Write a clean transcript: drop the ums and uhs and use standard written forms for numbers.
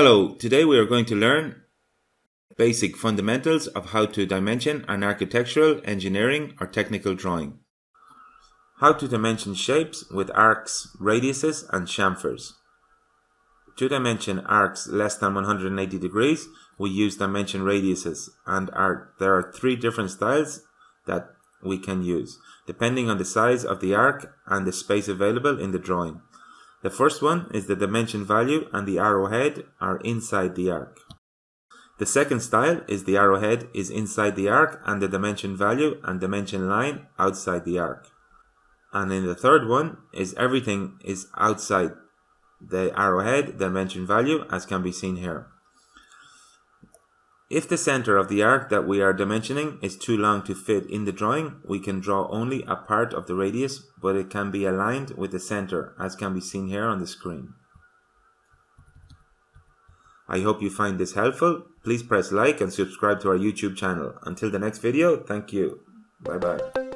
Hello, today we are going to learn basic fundamentals of how to dimension an architectural, engineering or technical drawing. How to dimension shapes with arcs, radiuses and chamfers. To dimension arcs less than 180 degrees, we use dimension radiuses, and there are three different styles that we can use, depending on the size of the arc and the space available in the drawing. The first one is the dimension value and the arrowhead are inside the arc. The second style is the arrowhead is inside the arc and the dimension value and dimension line outside the arc. And in the third one is everything is outside the arrowhead dimension value, as can be seen here. If the center of the arc that we are dimensioning is too long to fit in the drawing, we can draw only a part of the radius, but it can be aligned with the center, as can be seen here on the screen. I hope you find this helpful. Please press like and subscribe to our YouTube channel. Until the next video, thank you. Bye bye.